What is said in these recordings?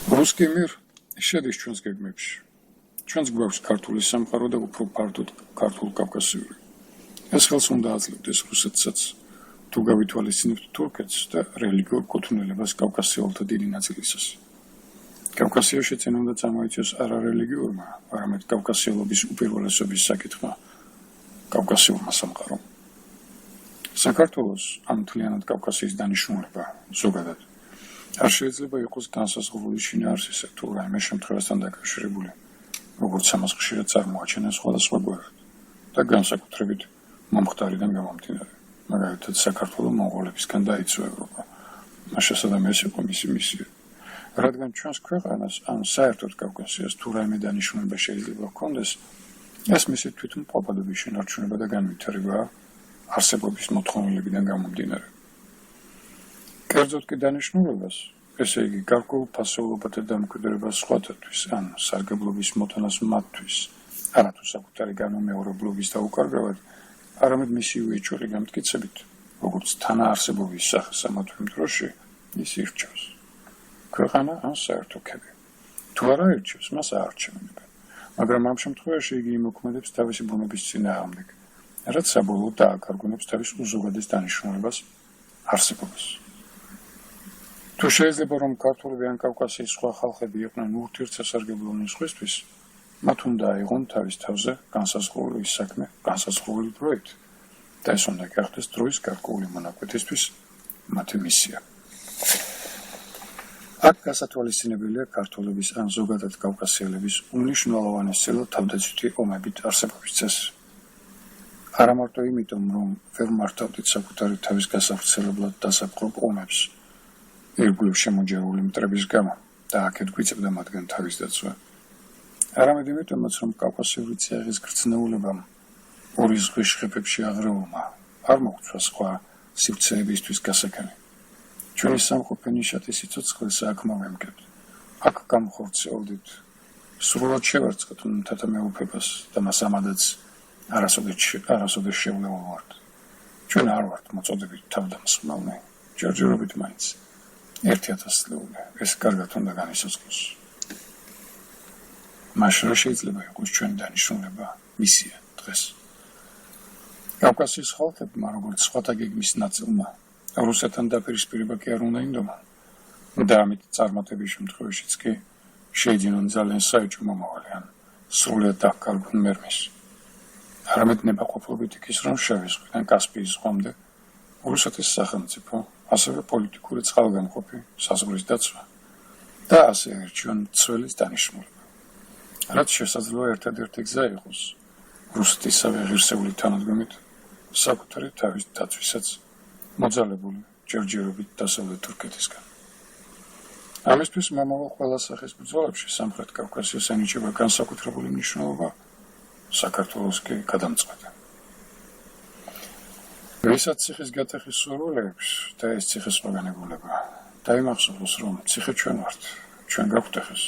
რუსკი მირ შედის ჩვენს გეგმებში. ჩვენს გვაქვს ქართული სამყარო და უფრო ფართოდ ქართულ-კავკასიური. ეს ხელს უნდა აძლევდეს რუსეთსაც, თუ გავითვალისწინებთ თურქეთს და რელიგიურ კუთვნილებას კავკასიელთა დიდი ნაწილისას. კავკასიაში წინ უნდა წამოიწეს არა რელიგიურმა, არამედ კავკასიელობის უპირველესობის საკითხმა, კავკასიურმა სამყარომ. საქართველოს ამ მთლიანად კავკასიის დანიშნულება ზოგადად არ შეიძლება იყოს განსაზღვრული შინაარსისა თუ რაიმე შემთხვევასთან დაკავშირებული, როგორც ამას ხშირად წარმოაჩენენ სხვადასხვა გვერდით და განსაკუთრებით მომხდარიდან გამომდინარე. მაგალითად, საქართველო მონღოლებისგან დაიცვა ევროპა. მაშასადამ ეს იყო მისი მისია. რადგან ჩვენს ქვეყანას ან საერთოდ კავკასიას თუ რაიმე დანიშნულება შეიძლება ჰქონდეს, ეს მისი თვითმყოფადობის შენარჩუნება და განვითარებაა არსებობის მოთხოვნილებიდან გამომდინარე. კერძოდ კი დანიშნულებას, ესე იგი გარკვეულ ფასეულობათა დამკვიდრებას სხვათათვის ან სარგებლობის მოტანას მათთვის, არათუ საკუთარი განუმეორებლობის დაუკარგავად, არამედ მისი უეჭველი გამტკიცებით, როგორც თანაარსებობის სახესამათო იმ დროში, ის ირჩევს. ქვეყანა ან საერთო ქები. თუ არ აირჩევს, მას აარჩევინებენ, მაგრამ ამ შემთხვევაში იგი იმოქმედებს თავისი ბუნების წინააღმდეგ, რაც საბოლოოდ დააკარგუნებს თავის უზოგადეს დანიშნულებას, არსებობას. თუ შეიძლება რომ ქართულები ან კავკასიის სხვა ხალხები იყვნენ ურთიერთსასარგებლო სხვისთვის, მათ უნდა აიღონ თავის თავზე განსაზღვრული საქმე განსაზღვრული დროით და ეს უნდა გახდეს დროის გარკვეული მონაკვეთისთვის მათი მისია. აქ გასათვალისწინებელია ქართულების ან ზოგადად კავკასიელების უმნიშვნელოვანესწილად თავდაცვითი ომებით არსებობის წესი. არა მარტო იმიტომ, რომ ვერ მართავდით საკუთარი თავის გასავრცელებლად დასაპყრობ ომებს, ირგვლივ შემოჯერული მტრების გამო და აქეთ გვიწევდა მათგან თავის დაცვა. არამედ იმიტომაც, რომ კავკასიური წიაღის გრძნეულებამ ორი ზღვის შხეფებში აღრეულმა არ მოგვცვა სხვა სივრცეებისთვის გასაგანი. ჩვენი სამყოფე ნიშათი სიცოცხლეს აქ მოვემგებთ. აქ გამხორციელდით, სრულად შევერწყეთ მთათა მეუფებას და მას ამადაც არასოდეს შევლეულ ვართ. ჩვენ არ ვართ მოწოდებით თავდამსხმელნი, ჯერჯერობით მაინც. 1000 წლეული, ეს კარგად უნდა განისაზღვროს. მაშინ რა შეიძლება იყოს ჩვენი დანიშნულება, მისია დღეს. კავკასიის ხალხებმა, როგორც სხვათა გეგმის ნაწილმა, რუსეთთან დაპირისპირება კი არ უნდა ინდომონ და ამით წარმატების შემთხვევაშიც კი შეიძინონ ძალიან საეჭვო მომავალი ან სრულად დაკარგონ მერმის. არამედ ნებაყოფლობით იქის, რომ შავი ზღვიდან კასპიის ზღვამდე რუსეთის სახელმწიფო, ასევე პოლიტიკური წყალგამყოფი, საზღვრის დაცვა და ასე ერჩიონ მცველის დანიშნულება. რაც შესაძლოა ერთადერთი გზა იყოს რუსეთისავე ღირსეული თანადგომით საკუთარი თავის დაცვისაც მოძალებული ჯერჯერობით დასავლეთ თურქეთისგან. ამისთვის მომავალ ყველა სახის ბრძოლებში სამხრეთ კავკასიას ენიჭება განსაკუთრებული მნიშვნელობა, საქართველოს კი გადამწყვეტა. ვისაც ციხის გატეხის სურვილეებს და ეს ციხის მოგანებულება დაიმახსოვროს, რომ ციხე ჩვენ ვართ, ჩვენ გაგვტეხეს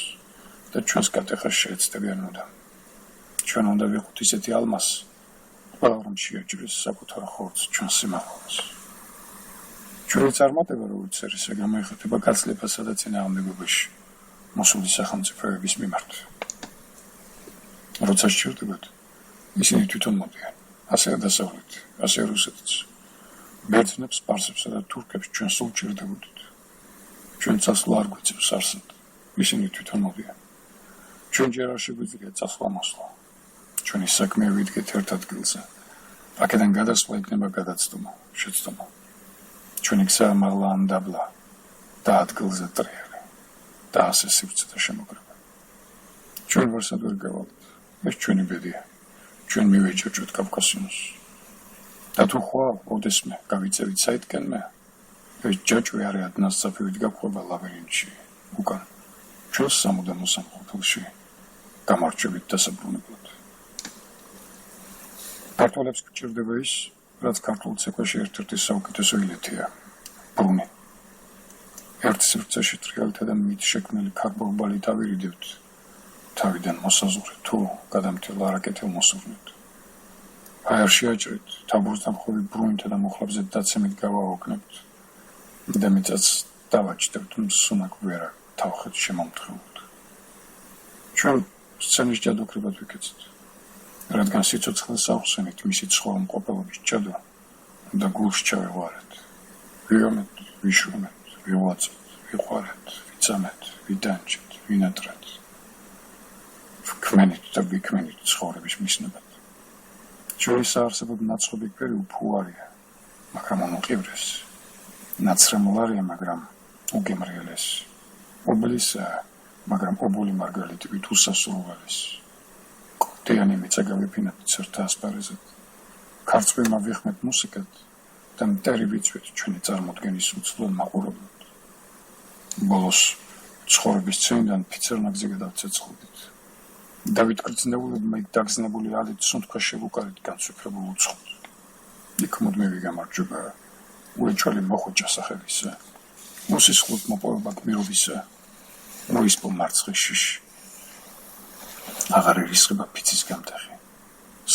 და ჩვენს გატეხას შეეცდებიან მუდამ. ჩვენ უნდა ვიყოთ ისეთი ალმასი, ყველა რომ შეაჭრეს საკუთარ ხორცს ჩვენს სიმაღლეს. ჩვენი წარმატება როგორც ერისა გამოიხატება გაცლებასა და წინააღმდეგობაში მოსული სახელმწიფოების მიმართ. როცა სჭირდებათ, ისინი თვითონ მოდიან, ასე დასავლეთ, ასე რუსეთიც. ბერძნებს, სპარსებსა და თურქებს ჩვენ სულ ჭირდებოდით. ჩვენ წასვლა არ გვიწევს არსად, ისინი თვითონ მოდიან. ჩვენ ჯერ არ შეგვიძლია წასვლა-მოსვლა. ჩვენი საქმე ვიდგეთ ერთ ადგილზე. აქედან გადასვლა იქნება გადაცდომა, შეცდომა. ჩვენი გზა მაღლა ან დაბლა და ადგილზე ტრიალი და ასე სივრცე და შემოგრება. ჩვენ ვერსად ვერ გავალთ, ეს ჩვენი ბედია. ჩვენ მივეჭერჭვით კავკასიონს. და თუ ხვალ, ოდესმე გავიწევით საითკენმე, ეს ჯაჭვი არაად ნასწაფივით გაგვხვება ლაბირინთში, უკან, ჩვენს სამუდამო სამყოფელში, გამარჯვებით დასაბრუნებლად. ქართველებს გჭირდება ის, რაც ქართულ ცეკვაში ერთ-ერთი საუკეთესო ილეთია, ბრუნი. ერთ სივრცეში ტრიალთა და მით შექმნილი ქარბოვბალით ავირიდებთ, თავიდან მოსაზღვრე თუ გადამთილ არაკეთილ მოსურნეთ. არ შეაჭრით, თაბურს დამხობი ბრუნითა და მუხლებზე დაცემით გავაოგნებთ და მიწაც დავაჭდებთ მსუნაკ ვერა თავხეთ შემომთხევლად. ჩვენ სცენის ჯადოქრებად ვიქეცით, რადგან სიცოცხლეს ავხსენით მისი ცხოვრმყოფელობის ჯადო და გულს ჩავიღვარეთ. ვიომეთ, ვიშვამეთ, ვიღვაწეთ, ვიყვარეთ, ვიცამეთ, ვიდანჯეთ, ვინატრეთ. ვქმენით და ვიქმენით ცხოვრების მისნებად. ჩვენი საარსებოდ ნაცხობი კვერი უფუარია, მაგრამ უმყივრეს. ნაცრემლარია, მაგრამ უგემრიელეს. ობლისაა, მაგრამ ობოლი მარგალიტებით უსასრულველეს. ყლდიანი მიწა გავიფინოთ ცერთა ასპარეზად. ქარწვიმა ვიხმეთ მუსიკად და მტერი ვიწვით ჩვენი წარმოდგენის უცვლელ მაყურებლად. ბოლოს ცხოვრების წინიდან ფიცერნაგზე გადავცეცხლდით. დავით გრძნებულებმა იქ დაგზნებული ალით სუნთქვა შევუკარით განსვიფრებულ უცხოდ. იქ მუდმივი გამარჯვება, უეჭველი მოხვეჭა სახელისა, მოსისხლოდ მოპოვება გმირობისა, მოისპო მარცხის შიში. აღარ ერისხება ფიცის გამტეხი,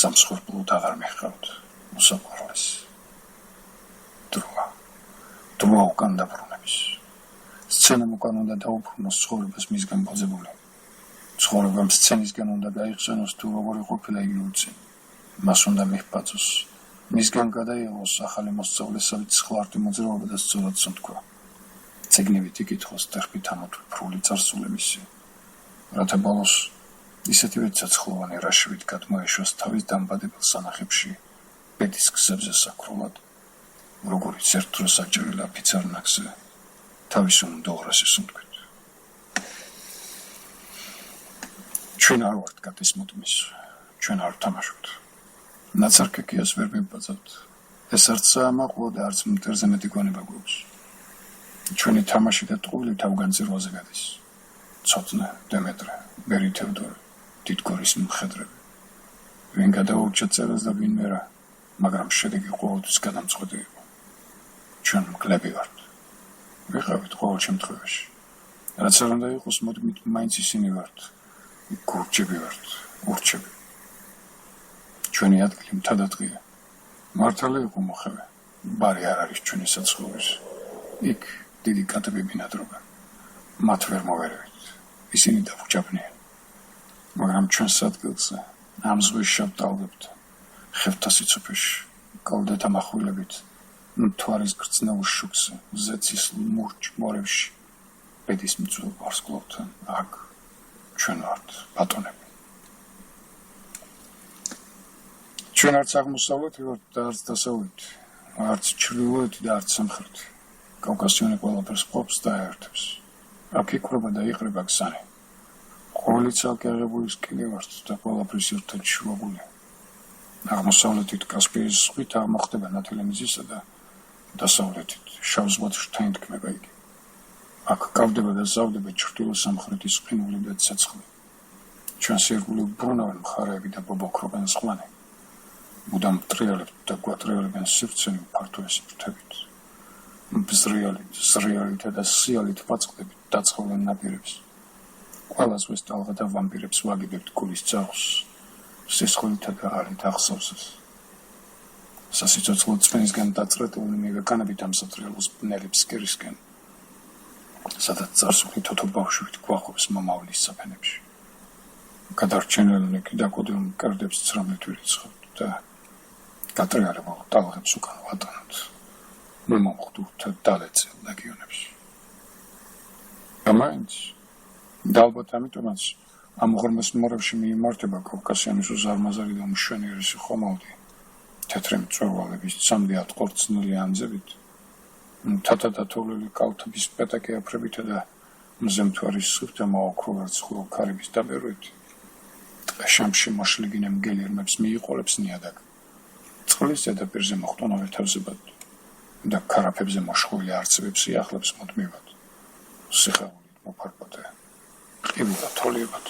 სამსხვერპლოდ აღარ მიხავთ მოსაყვარლეს. დროა უკან დაბრუნების. სცენამ უკან უნდა დაუბრუნოს ცხოვრებას მისგან ბოძებული. ცხოვრებამ სცენისგან უნდა გაიხსენოს თუ როგორი ყოფილა იგი უცენ. მას უნდა მიჰბაძოს. მისგან გადაიღოს ახალი მოსწავლესავით სხლარტი მოძრაობა და სწორად სუნთქვა. წიგნებით იკითხოს ტერფით ამოთვრფრული წარსულებისი. რათა ბოლოს ისეთივე ცოცხლოვანი რაშივით გადმოეშვას თავის დამბადებელ სანახებში ბედის გზებზე საქრულად, როგორიც ერთ დროს აჭერილა ფიცარნაგზე თავის უმდოღრას ისუნთქვით. ჩვენ არ ვართ კატის მუდმის, ჩვენ არ ვთამაშობთ. ნაცარქეკიას ვერ მიბაძავთ. ეს არც საამაყოა და არც მტერზე მეტი გონება გვაქვს. ჩვენი თამაში და ტყუილი თავგანწირვაზე გადის. ცოტნე, დემეტრე, ბერი თევდორე, დიდგორის მხედრები. ვინ გადაურჩა წერას და ვინ მერა, მაგრამ შედეგი ყოველთვის გადამწყვეტი იყო. ჩვენ მკლები ვართ. ვიყავით ყოველ შემთხვევაში. რაც არ უნდა იყოს, მოდმით მაინც ისინი ვართ. გურჯები ვართ, ურჩები. ჩვენი ადგილი მთადადღია. მართალი იყო მოხევე. ბარი არ არის ჩვენი საცხოვრების. იქ დიდი კატები ბინადრობენ. მათ ვერ მოვერევით. ისინი დაფუჭებნიან. მაგრამ ჩვენს ადგილზე ამ ზღვის შევტალდებთ. ხევთა სიცოფეში, კოლდეთა מחვილებით, მთვარის გრძნეულ შუქზე, ზეცის მურჭ მორევში, ბედის მწველ ვარსკვლავთან, აქ ჩვენ ვართ ბატონები. ჩვენ არც აღმოსავლეთი ვართ და არც დასავლეთი, არც ჩრდილოეთი და არც სამხრეთი. კავკასიონი ყველაფერს ყოფს და აერთებს. აქ იქრება და იყრება გზანი. ყოველი ცალკე აღებული სკილი ვართ და ყველაფრის ერთად შუაგული. აღმოსავლეთით კასპიის ზღვით აღმოხდება ნათელი მზისა და დასავლეთით შავ ზღვად შთაინთქმება იგი. აქ გავდება და ზავდება ჩრდილო-სამხრეთის ყინული და ცეცხლი. ჩვენს ირგვლივ ბრუნავენ მხარეები და ბობოქრობენ ზღვანი. მუდამ მტრიალებთ და გვატრიალებენ სივრცენი ფართოესი ფრთებით. ზრიალითა და სიალით ვაწყდებით დაწყობილ ნაპირებს. ყველა ზღვის ტალღათა ვამპირებს ვაგებებთ გულის ძაღლს, სისხლითა და ალით ახსოვსეს. სასიცოცხლო წვენისგან დაწრეტული მივეკანებით ამ სატრიალოს ბნელი ფსკერისკენ, სადაც წარსული თოთო ბავშვით გვახობს მომავლის საფენებში. გადარჩენილნი კი დაკოდილ მკერდებს ცრამლით ვირიცხავთ და გატრიალებულ ტალღებს უკან ვატანოთ. მომხდურთ დალეწილ ლეგიონებს. ამაინც და ალბათ ამიტომაც ამ უღრმეს მორევში მიიმართება კავკასიონის უზარმაზარი და მშვენიერესი ხომალდი, თეთრი მწვერვალების ცამდი ატყორცნილი ანძებით, თათათათოვლილი კალთების პეტაკი აფრებითა და მზემთვარის სუფთა მოოქრო ვერცხლო ქარების დაბერვით, ტყეშამში მოშლიგინე მგელირმებს მიიყოლებს ნიადაგ, წყლის ზედაპირზე მოხტუნავე თავზებად და ქარაფებზე მოშხული არწივებს იახლებს მუდმივად, სიხეულით მოფარბოთე, ყივი და თოლიებად.